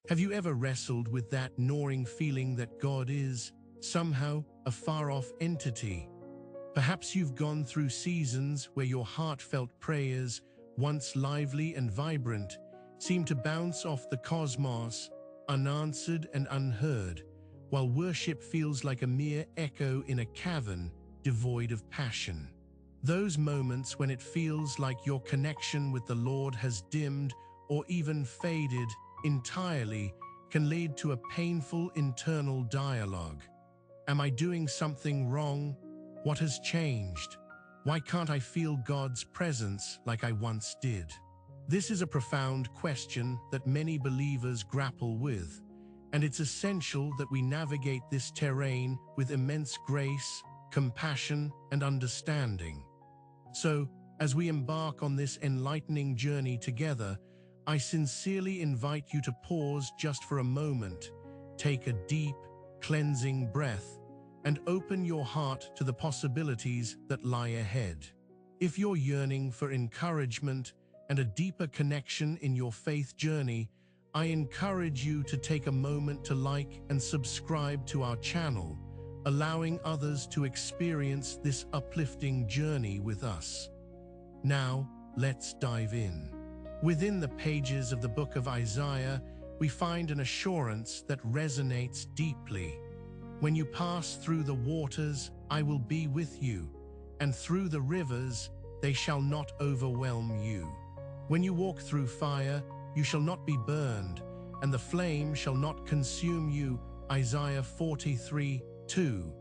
Have you ever wrestled with that gnawing feeling that God is, somehow, a far-off entity? Perhaps you've gone through seasons where your heartfelt prayers, once lively and vibrant, seem to bounce off the cosmos, unanswered and unheard, while worship feels like a mere echo in a cavern devoid of passion. Those moments when it feels like your connection with the Lord has dimmed or even faded entirely can lead to a painful internal dialogue. Am I doing something wrong? What has changed? Why can't I feel God's presence like I once did? This is a profound question that many believers grapple with, and it's essential that we navigate this terrain with immense grace, compassion, and understanding. So, as we embark on this enlightening journey together, I sincerely invite you to pause just for a moment, take a deep, cleansing breath, and open your heart to the possibilities that lie ahead. If you're yearning for encouragement and a deeper connection in your faith journey, I encourage you to take a moment to like and subscribe to our channel, allowing others to experience this uplifting journey with us. Now, let's dive in. Within the pages of the book of Isaiah, we find an assurance that resonates deeply. When you pass through the waters, I will be with you, and through the rivers, they shall not overwhelm you. When you walk through fire, you shall not be burned, and the flame shall not consume you. Isaiah 43:2.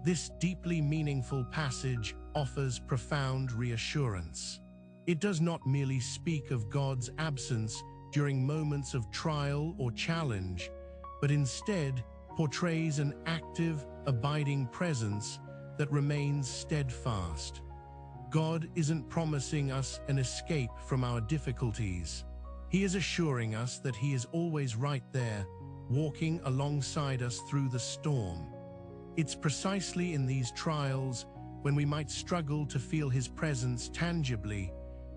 This deeply meaningful passage offers profound reassurance. It does not merely speak of God's absence during moments of trial or challenge, but instead portrays an active, abiding presence that remains steadfast. God isn't promising us an escape from our difficulties. He is assuring us that He is always right there, walking alongside us through the storm. It's precisely in these trials, when we might struggle to feel His presence tangibly,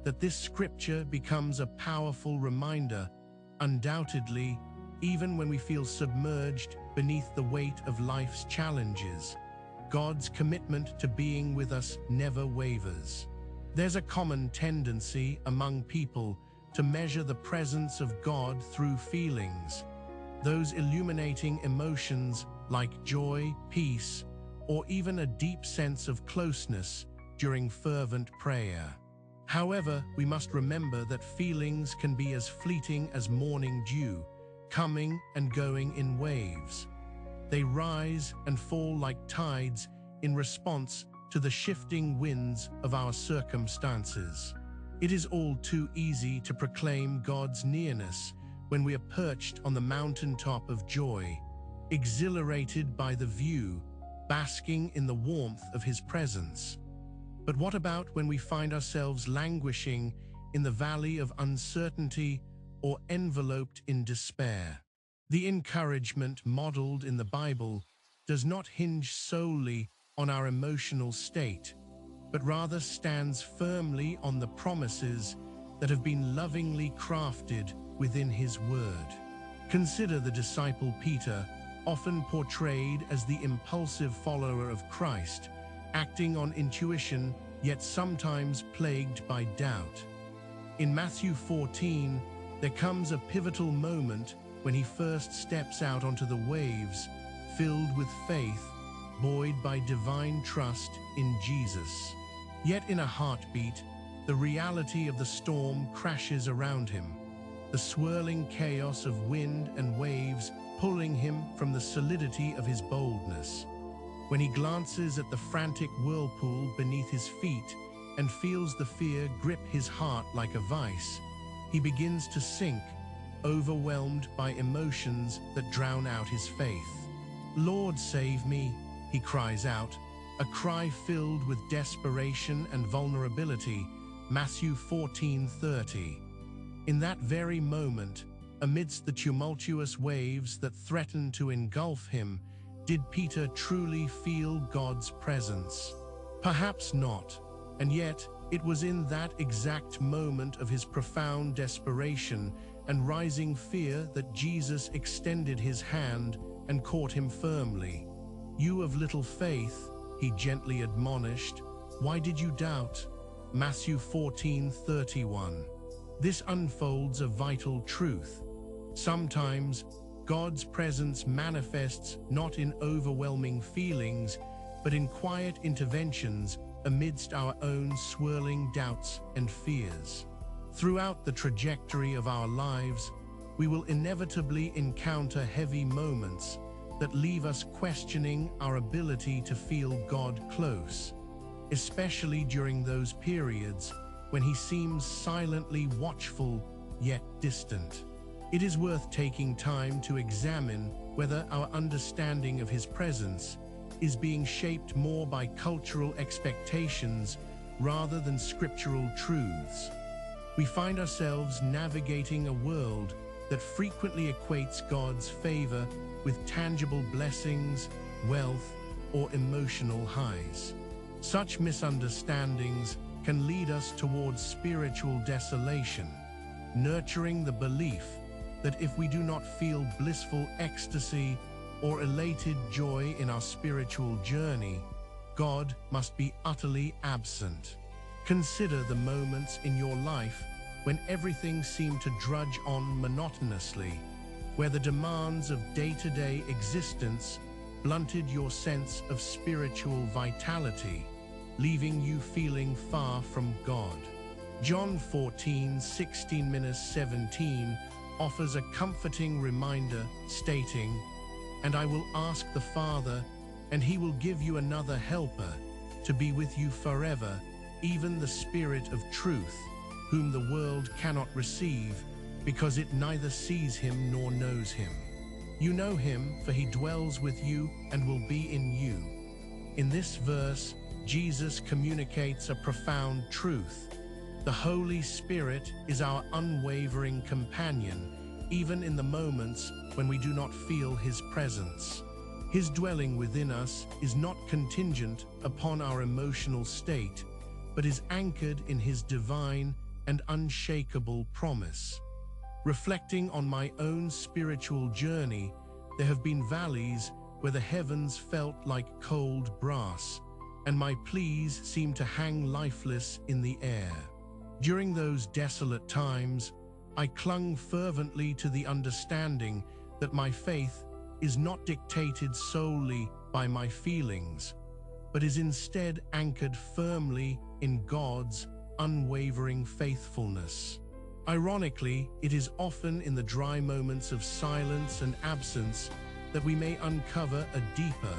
that this scripture becomes a powerful reminder. Undoubtedly, even when we feel submerged beneath the weight of life's challenges, God's commitment to being with us never wavers. There's a common tendency among people to measure the presence of God through feelings, those illuminating emotions like joy, peace, or even a deep sense of closeness during fervent prayer. However, we must remember that feelings can be as fleeting as morning dew, coming and going in waves. They rise and fall like tides in response to the shifting winds of our circumstances. It is all too easy to proclaim God's nearness when we are perched on the mountaintop of joy, exhilarated by the view, basking in the warmth of His presence. But what about when we find ourselves languishing in the valley of uncertainty or enveloped in despair? The encouragement modeled in the Bible does not hinge solely on our emotional state, but rather stands firmly on the promises that have been lovingly crafted within His Word. Consider the disciple Peter, often portrayed as the impulsive follower of Christ, acting on intuition, yet sometimes plagued by doubt. In Matthew 14, there comes a pivotal moment when he first steps out onto the waves, filled with faith, buoyed by divine trust in Jesus. Yet in a heartbeat, the reality of the storm crashes around him, the swirling chaos of wind and waves pulling him from the solidity of his boldness. When he glances at the frantic whirlpool beneath his feet and feels the fear grip his heart like a vice, he begins to sink, overwhelmed by emotions that drown out his faith. "Lord, save me," he cries out, a cry filled with desperation and vulnerability. Matthew 14:30. In that very moment, amidst the tumultuous waves that threatened to engulf him, did Peter truly feel God's presence? Perhaps not, and yet it was in that exact moment of his profound desperation and rising fear that Jesus extended his hand and caught him firmly. "You of little faith," he gently admonished, "why did you doubt?" Matthew 14:31. This unfolds a vital truth. Sometimes, God's presence manifests not in overwhelming feelings, but in quiet interventions amidst our own swirling doubts and fears. Throughout the trajectory of our lives, we will inevitably encounter heavy moments that leave us questioning our ability to feel God close, especially during those periods when he seems silently watchful yet distant. It is worth taking time to examine whether our understanding of his presence is being shaped more by cultural expectations rather than scriptural truths. We find ourselves navigating a world that frequently equates God's favor with tangible blessings, wealth, or emotional highs. Such misunderstandings can lead us towards spiritual desolation, nurturing the belief that if we do not feel blissful ecstasy or elated joy in our spiritual journey, God must be utterly absent. Consider the moments in your life when everything seemed to drudge on monotonously, where the demands of day-to-day existence blunted your sense of spiritual vitality, leaving you feeling far from God. John 14:16-17 offers a comforting reminder, stating, "And I will ask the Father, and he will give you another helper to be with you forever, even the Spirit of truth, whom the world cannot receive, because it neither sees him nor knows him. You know him, for he dwells with you and will be in you." In this verse, Jesus communicates a profound truth. The Holy Spirit is our unwavering companion, even in the moments when we do not feel his presence. His dwelling within us is not contingent upon our emotional state, but is anchored in his divine and unshakable promise. Reflecting on my own spiritual journey, there have been valleys where the heavens felt like cold brass, and my pleas seemed to hang lifeless in the air. During those desolate times, I clung fervently to the understanding that my faith is not dictated solely by my feelings, but is instead anchored firmly in God's unwavering faithfulness. Ironically, it is often in the dry moments of silence and absence that we may uncover a deeper,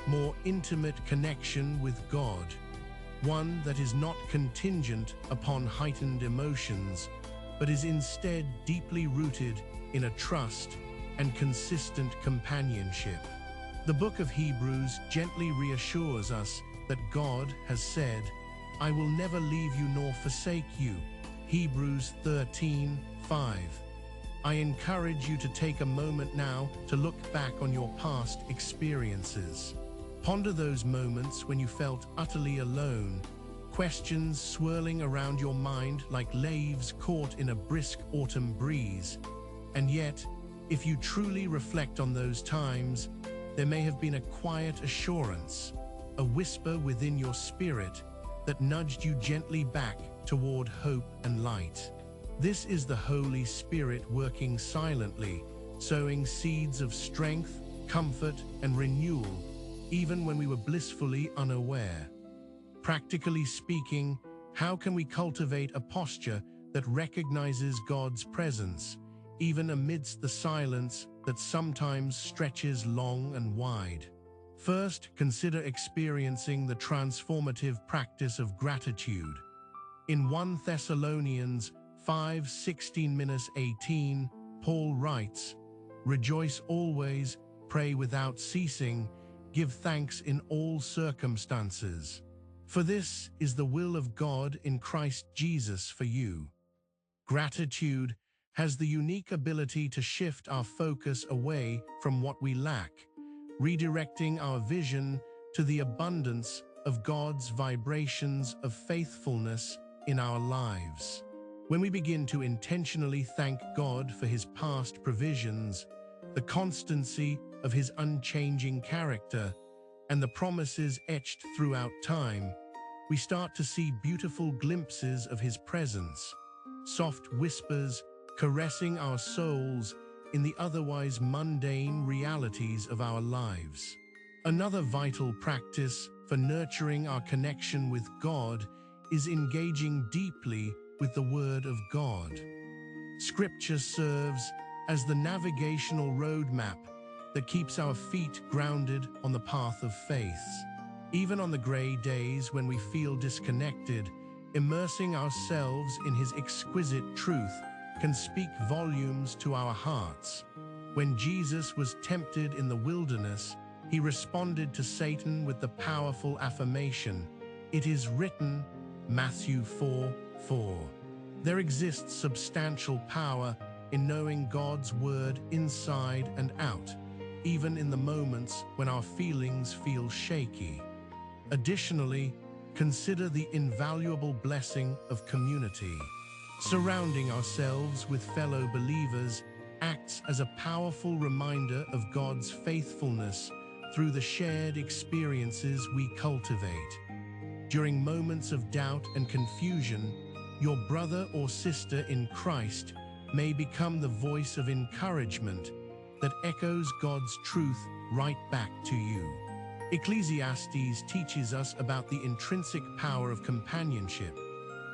more intimate connection with God, one that is not contingent upon heightened emotions, but is instead deeply rooted in a trust and consistent companionship. The book of Hebrews gently reassures us that God has said, "I will never leave you nor forsake you." Hebrews 13:5. I encourage you to take a moment now to look back on your past experiences. Ponder those moments when you felt utterly alone, questions swirling around your mind like leaves caught in a brisk autumn breeze. And yet, if you truly reflect on those times, there may have been a quiet assurance, a whisper within your spirit that nudged you gently back toward hope and light. This is the Holy Spirit working silently, sowing seeds of strength, comfort, and renewal, even when we were blissfully unaware. Practically speaking, how can we cultivate a posture that recognizes God's presence, even amidst the silence that sometimes stretches long and wide? First, consider experiencing the transformative practice of gratitude. In 1 Thessalonians 5:16-18, Paul writes, "Rejoice always, pray without ceasing, give thanks in all circumstances. For this is the will of God in Christ Jesus for you." Gratitude has the unique ability to shift our focus away from what we lack, redirecting our vision to the abundance of God's vibrations of faithfulness in our lives. When we begin to intentionally thank God for his past provisions, the constancy of his unchanging character, and the promises etched throughout time, we start to see beautiful glimpses of his presence, soft whispers caressing our souls in the otherwise mundane realities of our lives. Another vital practice for nurturing our connection with God is engaging deeply with the Word of God. Scripture serves as the navigational roadmap that keeps our feet grounded on the path of faith. Even on the gray days when we feel disconnected, immersing ourselves in his exquisite truth can speak volumes to our hearts. When Jesus was tempted in the wilderness, he responded to Satan with the powerful affirmation, "It is written," Matthew 4:4. There exists substantial power in knowing God's word inside and out, even in the moments when our feelings feel shaky. Additionally, consider the invaluable blessing of community. Surrounding ourselves with fellow believers acts as a powerful reminder of God's faithfulness through the shared experiences we cultivate. During moments of doubt and confusion, your brother or sister in Christ may become the voice of encouragement that echoes God's truth right back to you. Ecclesiastes teaches us about the intrinsic power of companionship.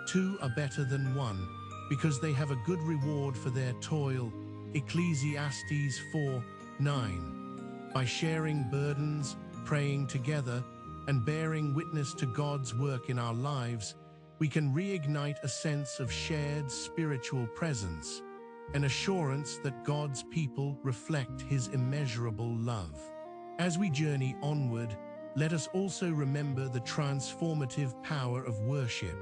Two are better than one because they have a good reward for their toil. Ecclesiastes 4:9. By sharing burdens, praying together, and bearing witness to God's work in our lives, we can reignite a sense of shared spiritual presence, an assurance that God's people reflect his immeasurable love. As we journey onward, let us also remember the transformative power of worship.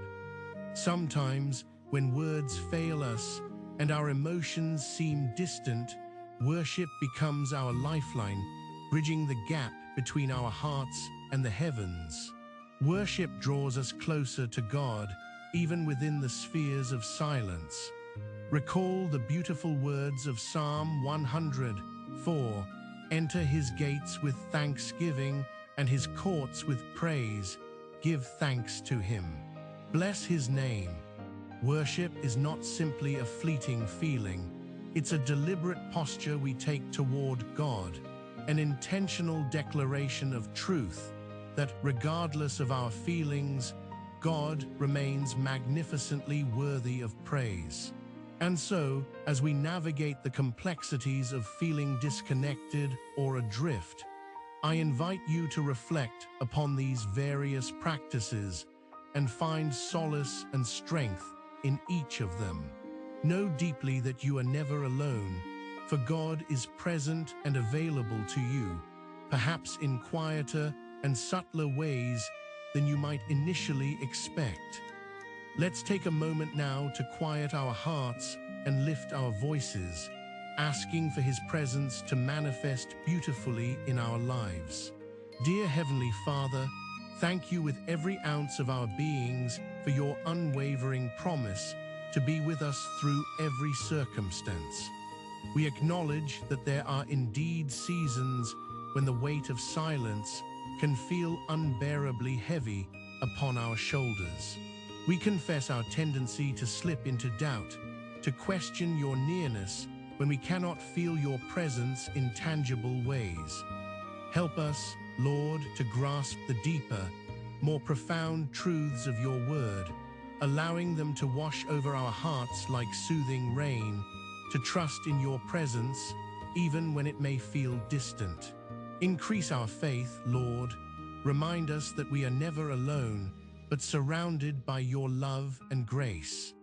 Sometimes, when words fail us and our emotions seem distant, worship becomes our lifeline, bridging the gap between our hearts and the heavens. Worship draws us closer to God, even within the spheres of silence. Recall the beautiful words of Psalm 104, "Enter his gates with thanksgiving and his courts with praise. Give thanks to him. Bless his name." Worship is not simply a fleeting feeling. It's a deliberate posture we take toward God, an intentional declaration of truth that, regardless of our feelings, God remains magnificently worthy of praise. And so, as we navigate the complexities of feeling disconnected or adrift, I invite you to reflect upon these various practices and find solace and strength in each of them. Know deeply that you are never alone, for God is present and available to you, perhaps in quieter and subtler ways than you might initially expect. Let's take a moment now to quiet our hearts and lift our voices, asking for his presence to manifest beautifully in our lives. Dear Heavenly Father, thank you with every ounce of our beings for your unwavering promise to be with us through every circumstance. We acknowledge that there are indeed seasons when the weight of silence can feel unbearably heavy upon our shoulders. We confess our tendency to slip into doubt, to question your nearness when we cannot feel your presence in tangible ways. Help us, Lord, to grasp the deeper, more profound truths of your word, allowing them to wash over our hearts like soothing rain, to trust in your presence even when it may feel distant. Increase our faith, Lord. Remind us that we are never alone, but surrounded by your love and grace.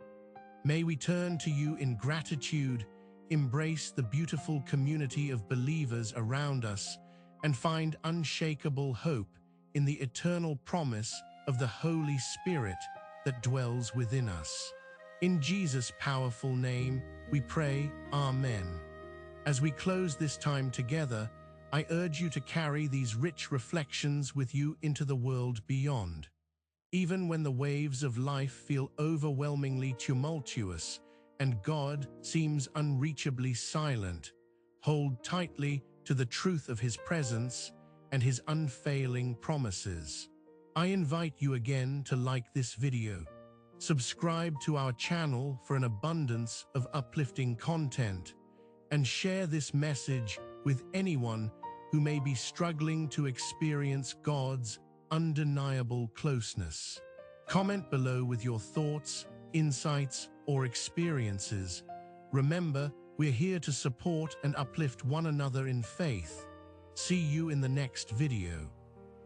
May we turn to you in gratitude, embrace the beautiful community of believers around us, and find unshakable hope in the eternal promise of the Holy Spirit that dwells within us. In Jesus' powerful name, we pray, Amen. As we close this time together, I urge you to carry these rich reflections with you into the world beyond. Even when the waves of life feel overwhelmingly tumultuous and God seems unreachably silent, hold tightly to the truth of His presence and His unfailing promises. I invite you again to like this video, subscribe to our channel for an abundance of uplifting content, and share this message with anyone who may be struggling to experience God's undeniable closeness. Comment below with your thoughts, insights, or experiences. Remember, we're here to support and uplift one another in faith. See you in the next video.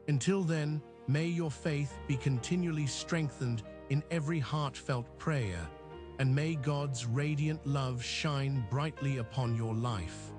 Until then, may your faith be continually strengthened in every heartfelt prayer, and may God's radiant love shine brightly upon your life.